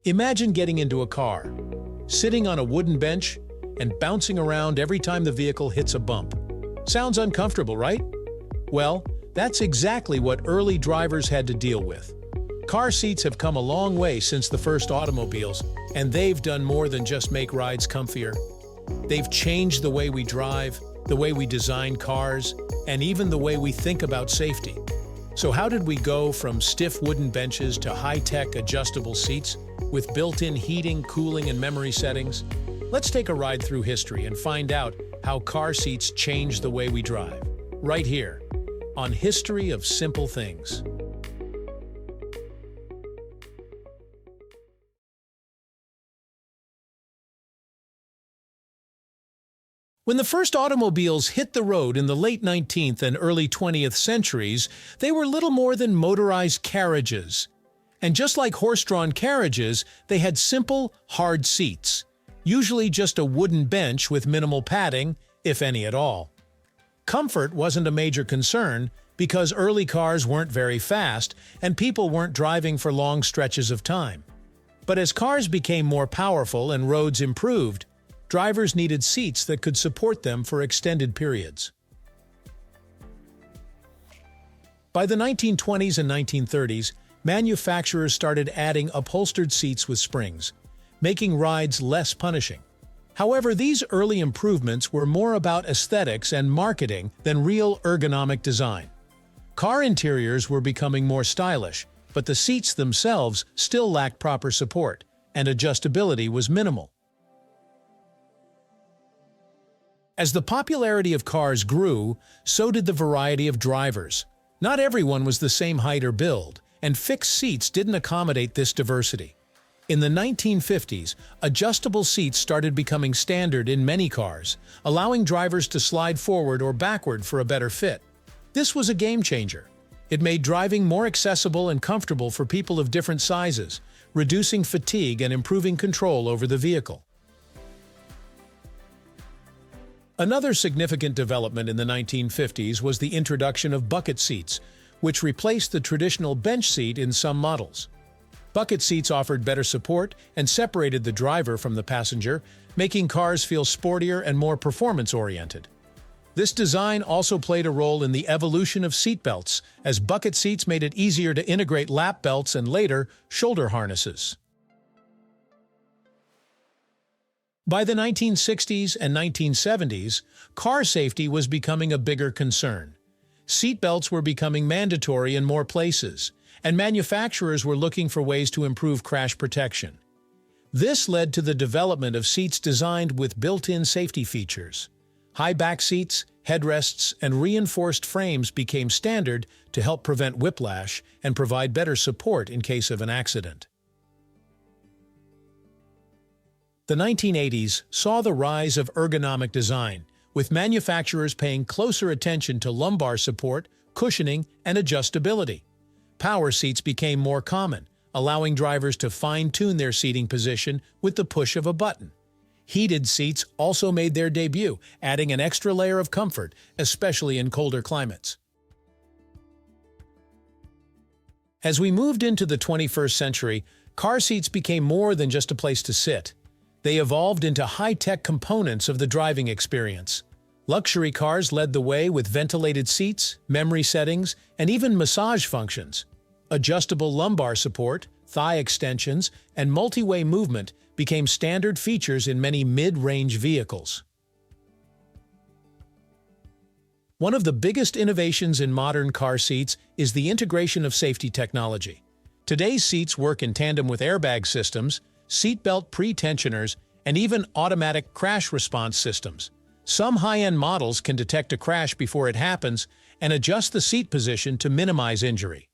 Imagine getting into a car, sitting on a wooden bench, and bouncing around every time the vehicle hits a bump. Sounds uncomfortable, right? Well, that's exactly what early drivers had to deal with. Car seats have come a long way since the first automobiles, and they've done more than just make rides comfier. They've changed the way we drive, the way we design cars, and even the way we think about safety. So how did we go from stiff wooden benches to high-tech adjustable seats with built-in heating, cooling, and memory settings? Let's take a ride through history and find out how car seats changed the way we drive. Right here, on History of Simple Things. When the first automobiles hit the road in the late 19th and early 20th centuries, they were little more than motorized carriages. And just like horse-drawn carriages, they had simple, hard seats, usually just a wooden bench with minimal padding, if any at all. Comfort wasn't a major concern because early cars weren't very fast and people weren't driving for long stretches of time. But as cars became more powerful and roads improved, drivers needed seats that could support them for extended periods. By the 1920s and 1930s, manufacturers started adding upholstered seats with springs, making rides less punishing. However, these early improvements were more about aesthetics and marketing than real ergonomic design. Car interiors were becoming more stylish, but the seats themselves still lacked proper support, and adjustability was minimal. As the popularity of cars grew, so did the variety of drivers. Not everyone was the same height or build, and fixed seats didn't accommodate this diversity. In the 1950s, adjustable seats started becoming standard in many cars, allowing drivers to slide forward or backward for a better fit. This was a game changer. It made driving more accessible and comfortable for people of different sizes, reducing fatigue and improving control over the vehicle. Another significant development in the 1950s was the introduction of bucket seats, which replaced the traditional bench seat in some models. Bucket seats offered better support and separated the driver from the passenger, making cars feel sportier and more performance-oriented. This design also played a role in the evolution of seatbelts, as bucket seats made it easier to integrate lap belts and later, shoulder harnesses. By the 1960s and 1970s, car safety was becoming a bigger concern. Seatbelts were becoming mandatory in more places, and manufacturers were looking for ways to improve crash protection. This led to the development of seats designed with built-in safety features. High back seats, headrests, and reinforced frames became standard to help prevent whiplash and provide better support in case of an accident. The 1980s saw the rise of ergonomic design, with manufacturers paying closer attention to lumbar support, cushioning, and adjustability. Power seats became more common, allowing drivers to fine-tune their seating position with the push of a button. Heated seats also made their debut, adding an extra layer of comfort, especially in colder climates. As we moved into the 21st century, car seats became more than just a place to sit. They evolved into high-tech components of the driving experience. Luxury cars led the way with ventilated seats, memory settings, and even massage functions. Adjustable lumbar support, thigh extensions, and multi-way movement became standard features in many mid-range vehicles. One of the biggest innovations in modern car seats is the integration of safety technology. Today's seats work in tandem with airbag systems, seatbelt pre-tensioners, and even automatic crash response systems. Some high-end models can detect a crash before it happens and adjust the seat position to minimize injury.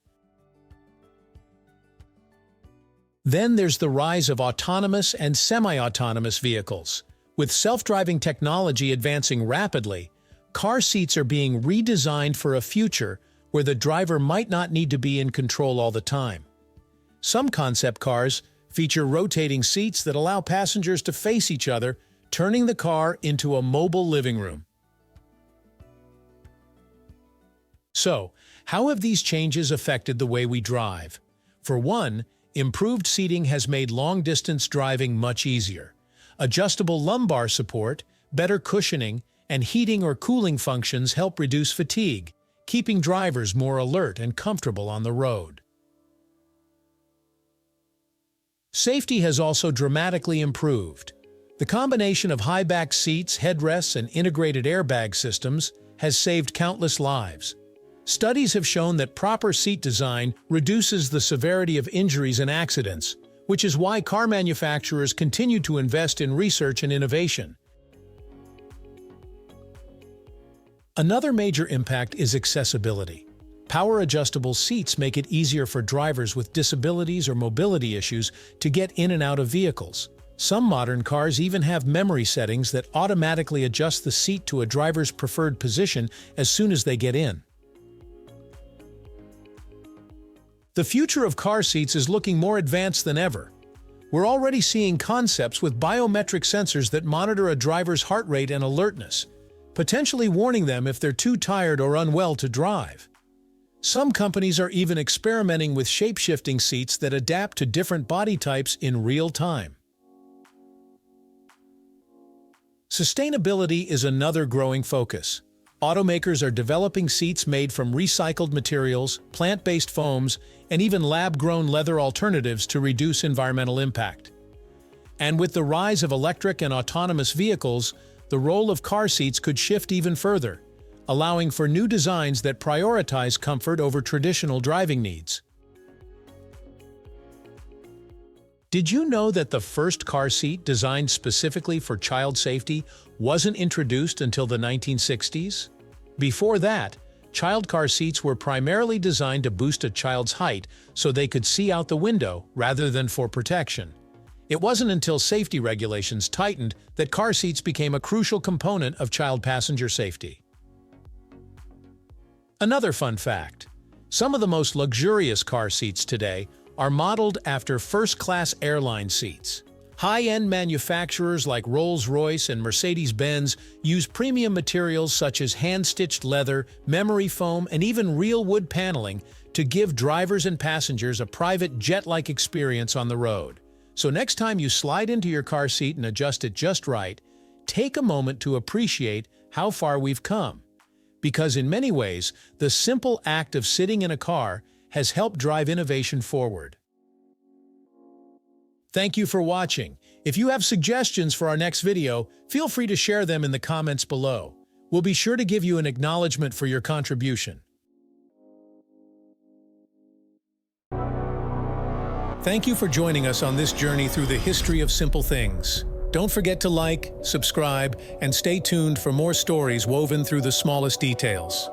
Then there's the rise of autonomous and semi-autonomous vehicles. With self-driving technology advancing rapidly, car seats are being redesigned for a future where the driver might not need to be in control all the time. Some concept cars feature rotating seats that allow passengers to face each other, turning the car into a mobile living room. So, how have these changes affected the way we drive? For one, improved seating has made long-distance driving much easier. Adjustable lumbar support, better cushioning, and heating or cooling functions help reduce fatigue, keeping drivers more alert and comfortable on the road. Safety has also dramatically improved. The combination of high-back seats, headrests, and integrated airbag systems has saved countless lives. Studies have shown that proper seat design reduces the severity of injuries and accidents, which is why car manufacturers continue to invest in research and innovation. Another major impact is accessibility. Power-adjustable seats make it easier for drivers with disabilities or mobility issues to get in and out of vehicles. Some modern cars even have memory settings that automatically adjust the seat to a driver's preferred position as soon as they get in. The future of car seats is looking more advanced than ever. We're already seeing concepts with biometric sensors that monitor a driver's heart rate and alertness, potentially warning them if they're too tired or unwell to drive. Some companies are even experimenting with shape-shifting seats that adapt to different body types in real time. Sustainability is another growing focus. Automakers are developing seats made from recycled materials, plant-based foams, and even lab-grown leather alternatives to reduce environmental impact. And with the rise of electric and autonomous vehicles, the role of car seats could shift even further, allowing for new designs that prioritize comfort over traditional driving needs. Did you know that the first car seat designed specifically for child safety wasn't introduced until the 1960s? Before that, child car seats were primarily designed to boost a child's height so they could see out the window rather than for protection. It wasn't until safety regulations tightened that car seats became a crucial component of child passenger safety. Another fun fact: some of the most luxurious car seats today are modeled after first-class airline seats. High-end manufacturers like Rolls-Royce and Mercedes-Benz use premium materials such as hand-stitched leather, memory foam, and even real wood paneling to give drivers and passengers a private jet-like experience on the road. So next time you slide into your car seat and adjust it just right, take a moment to appreciate how far we've come. Because in many ways, the simple act of sitting in a car has helped drive innovation forward. Thank you for watching. If you have suggestions for our next video, feel free to share them in the comments below. We'll be sure to give you an acknowledgement for your contribution. Thank you for joining us on this journey through the history of simple things. Don't forget to like, subscribe, and stay tuned for more stories woven through the smallest details.